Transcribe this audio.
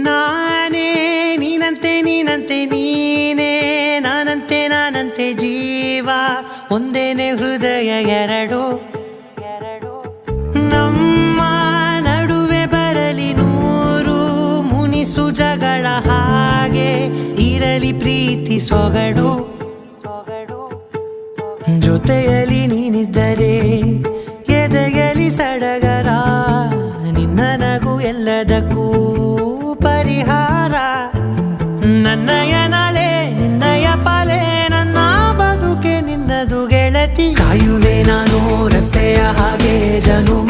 ನಾನೇ ನೀನಂತೆ ನೀನಂತೆ ನೀನೇ ನಾನಂತೆ ಜೀವ ಒಂದೇನೆ ಹೃದಯ ಎರಡು ನಮ್ಮ ನಡುವೆ ಬರಲಿ ನೂರು ಮುನಿಸು ಜಗಳ ಹಾಗೆ ಇರಲಿ ಪ್ರೀತಿ ಸೊಗಡು ಜೊತೆಯಲ್ಲಿ ನೀನಿದ್ದರೆ ಎದೆಯಲಿ ಸಡಗರ ನಿನ್ನ ನಗು ಎಲ್ಲದಕ್ಕೂ ಪರಿಹಾರ ನನ್ನಯ ನಾಳೆ ನಿನ್ನಯ ಪಾಲೆ ನನ್ನ ಬದುಕೆ ನಿನ್ನದು ಗೆಳತಿ ಕಾಯುವೆ ನಾನು ರೆಪ್ಪೆಯ ಹಾಗೆ ಜನುಮ